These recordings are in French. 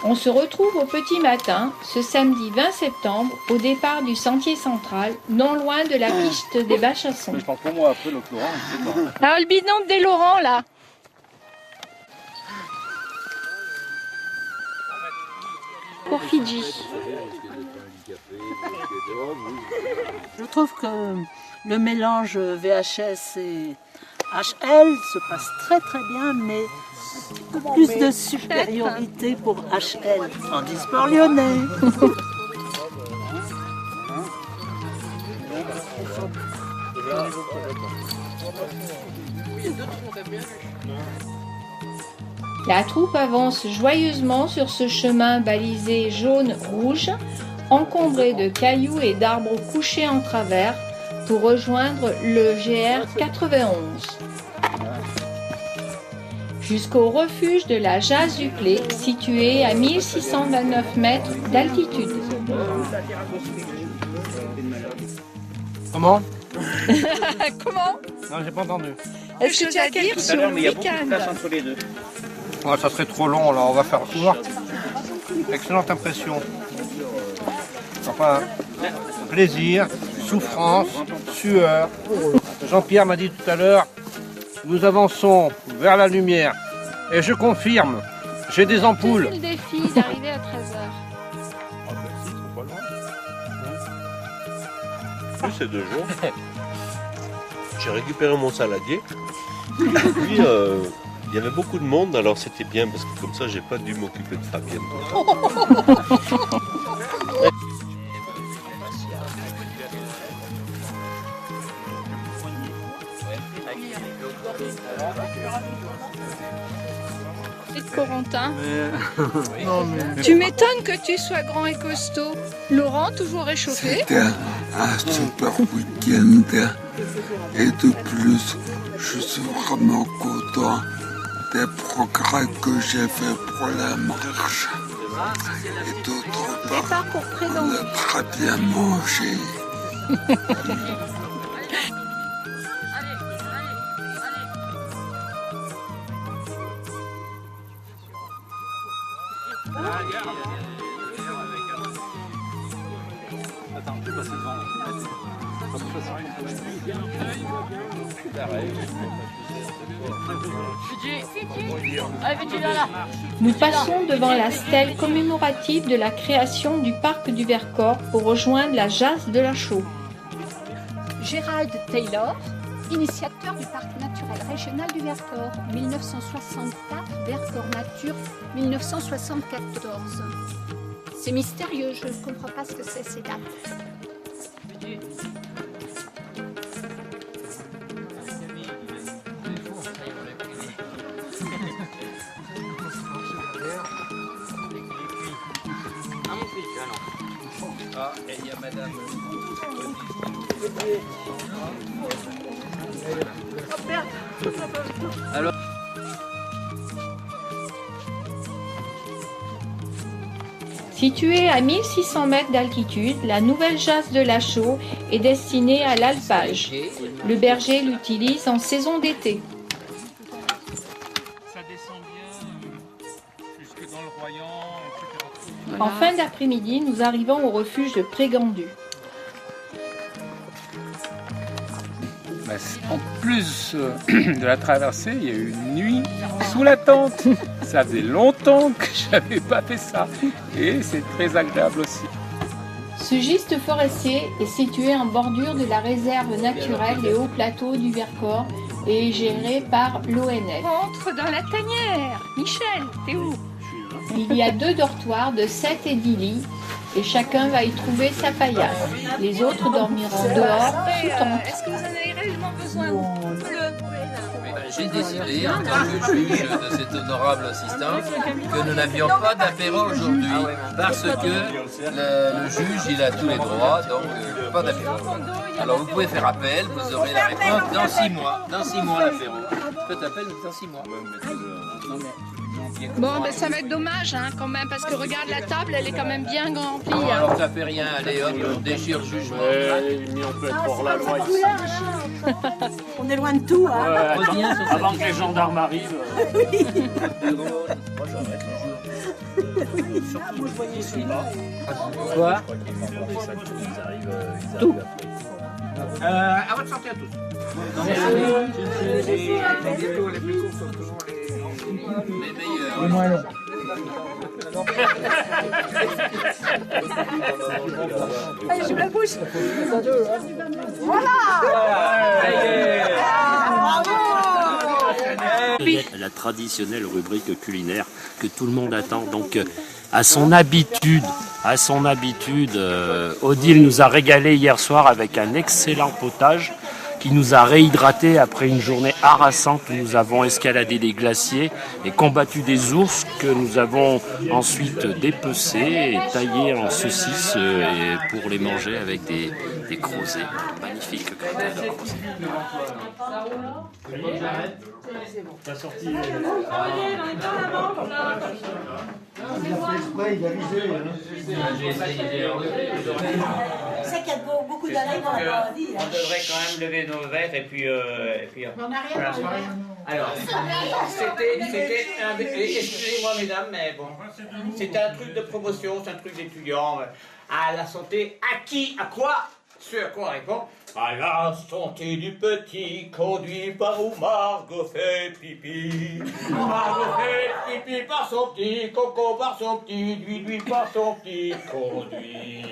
On se retrouve au petit matin, ce samedi 20 septembre, au départ du sentier central, non loin de la piste des Bachassons. Je parle pour moi après, l'autre Laurent, je sais pas. Alors le binôme des Laurent, là. Pour Fidji. Je trouve que le mélange VHS et HL se passe très très bien, mais plus de supériorité pour HL, handisport lyonnais. La troupe avance joyeusement sur ce chemin balisé jaune-rouge, encombré de cailloux et d'arbres couchés en travers, pour rejoindre le GR 91. Jusqu'au refuge de la Jazuclé, situé à 1629 mètres d'altitude. Comment? Comment? Non, j'ai pas entendu. Est-ce que tu as quelque chose sur le week-end? Entre les deux. Ouais, ça serait trop long, là, on va faire voir. Excellente impression. Enfin, plaisir, souffrance, sueur. Jean-Pierre m'a dit tout à l'heure, nous avançons vers la lumière. Et je confirme, j'ai des ampoules. C'est le défi d'arriver à 13h. Ah ben si, c'est pas loin. Oui, c'est 2 jours. J'ai récupéré mon saladier. Et puis, il y avait beaucoup de monde, alors c'était bien parce que comme ça, j'ai pas dû m'occuper de Fabienne. Corentin. Tu m'étonnes que tu sois grand et costaud. Laurent, toujours réchauffé. C'était un super week-end. Et de plus, je suis vraiment content des progrès que j'ai fait pour la marche. Et d'autre part, on a très bien mangé. Nous passons devant la stèle commémorative de la création du parc du Vercors pour rejoindre la Jasse de la Chaux. Gérald Taylor, initiateur du parc naturel régional du Vercors, 1964, Vercors Nature, 1974. C'est mystérieux, je ne comprends pas ce que c'est ces dates. Ah, et il y a madame. Alors. Située à 1600 mètres d'altitude, la nouvelle Jasse de la Chaux est destinée à l'alpage. Le berger l'utilise en saison d'été. Ça descend bien jusque dans le Royan, etc. En fin d'après-midi, nous arrivons au refuge de Prégandu. En plus de la traversée, il y a eu une nuit sous la tente. Ça faisait longtemps que je n'avais pas fait ça. Et c'est très agréable aussi. Ce gîte forestier est situé en bordure de la réserve naturelle des hauts plateaux du Vercors et est géré par l'ONF. Entre dans la tanière. Michel, t'es où? Il y a 2 dortoirs de 7 et 10 lits et chacun va y trouver sa paillasse. Les autres dormiront dehors, sous tente. Est-ce que vous en avez réellement besoin? J'ai décidé, en tant que juge de cet honorable assistant, que nous n'avions pas d'apéro aujourd'hui, parce que le juge, il a tous les droits, donc pas d'apéro. Alors vous pouvez faire appel, vous aurez la réponse dans 6 mois. Dans 6 mois l'apéro. Faites appel dans 6 mois. Bon, ben ça va être dommage hein, quand même, parce que regarde la table, elle est quand même bien remplie. Bon, Hein. alors ça fait rien, allez hop, on déchire le jugement. On peut être hors la loi ici. On est loin de tout. Hein. Avant que les gendarmes arrivent. Quoi? Tout. À votre santé à tous. Les gâteaux les plus courts sont toujours les meilleurs. Les moins longs. Allez, j'ouvre la bouche. Voilà. La traditionnelle rubrique culinaire que tout le monde attend. Donc, à son habitude, Odile nous a régalé hier soir avec un excellent potage qui nous a réhydraté après une journée harassante où nous avons escaladé des glaciers et combattu des ours que nous avons ensuite dépecés et taillés en saucisses pour les manger avec des crozets, magnifiques gratin de crozet. T'as sorti. C'est qu'il y a beaucoup d'années qu'on n'a pas dit. On devrait quand même lever nos verres et puis. On n'a rien pour Alors, c'était excusez-moi mesdames, mais bon, c'était un truc de promotion, c'est un truc d'étudiant. À la santé, à qui, à quoi? Ce à quoi on répond? À la santé du petit, conduit par où Margot fait pipi. Margot fait pipi par son petit, coco par son petit, lui par son petit conduit.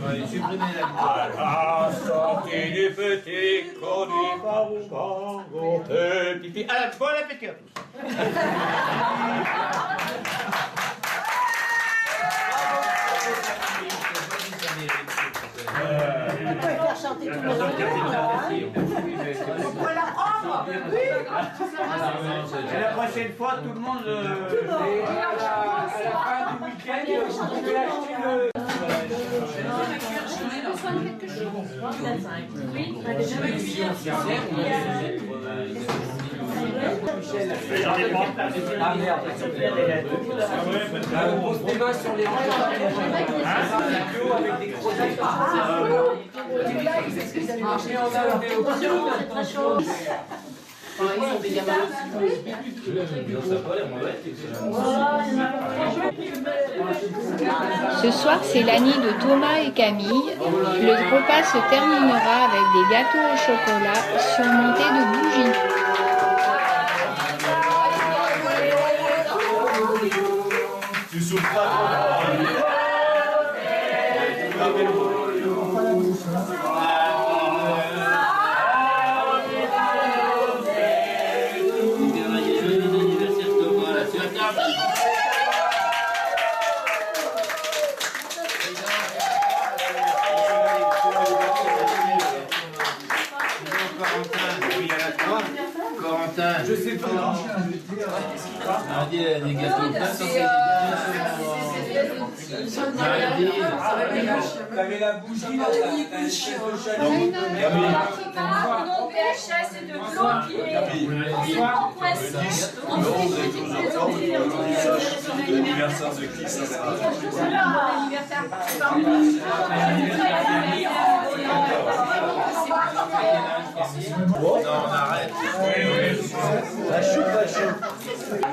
À la santé du petit, conduit par où Margot fait pipi. Alors, bon appétit à tous. On peut faire chanter tout le monde. On peut la prendre. Et la prochaine fois, tout le monde. À la fin du week-end, vous pouvez acheter le. Ah merde, on pose des mains sur les rangs avec des crozets. Ce soir, c'est la nuit de Thomas et Camille. Le repas se terminera avec des gâteaux au chocolat surmontés de bougies. Tu souffres pas. Je sais pas. On dit des gâteaux plein T'avais la bougie là, t'as une chaise de chalut. Mon PHS c'est de l'eau qui est en poisson. L'anniversaire de qui ça sera? Non, on arrête. La choupe.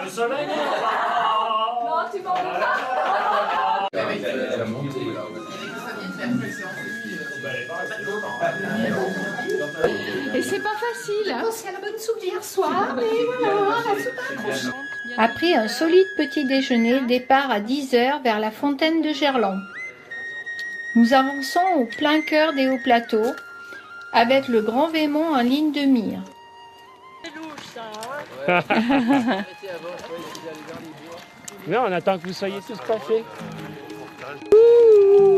Le soleil. Non, tu m'en veux pas. Et c'est pas facile, hein? C'est la bonne soupe d'hier soir, mais voilà, la soupe accroche. Après un solide petit déjeuner, départ à 10h vers la fontaine de Gerland. Nous avançons au plein cœur des hauts plateaux, avec le Grand Vémont en ligne de mire. Mais on attend que vous soyez tous passés.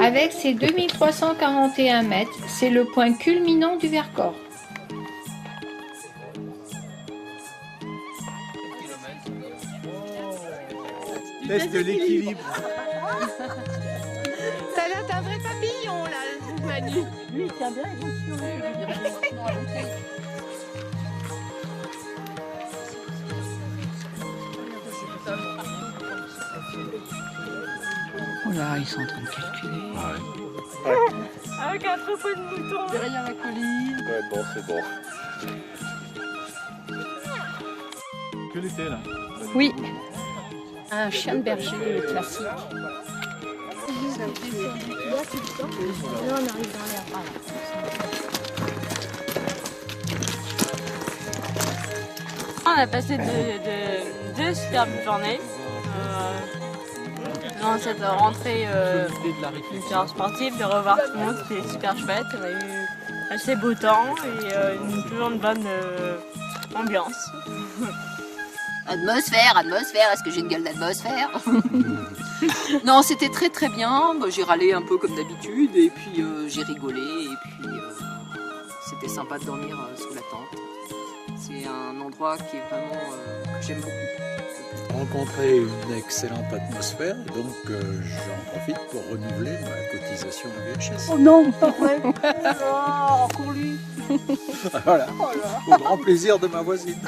Avec ses 2341 mètres, c'est le point culminant du Vercors. Test de l'équilibre. T'as l'air d'un vrai papillon là, Manu. Lui, il tient bien, il Oh là, ils sont en train de calculer. Avec un troupeau de moutons. Derrière la colline. Ouais, bon, c'est bon. Que l'été là. Oui. Un chien de berger classique. Là, on arrive dans l'air. On a passé deux superbes journées dans cette rentrée super sportive, de revoir tout le monde, c'était super chouette. On a eu assez beau temps et toujours une bonne ambiance. Atmosphère, est-ce que j'ai une gueule d'atmosphère? Non, c'était très très bien, j'ai râlé un peu comme d'habitude et puis j'ai rigolé et puis c'était sympa de dormir sous la tente. C'est un endroit qui est vraiment que j'aime beaucoup. Rencontrer une excellente atmosphère, donc j'en profite pour renouveler ma cotisation à VHS. Oh non, pas vrai. Oh, pour lui. Voilà, au grand plaisir de ma voisine.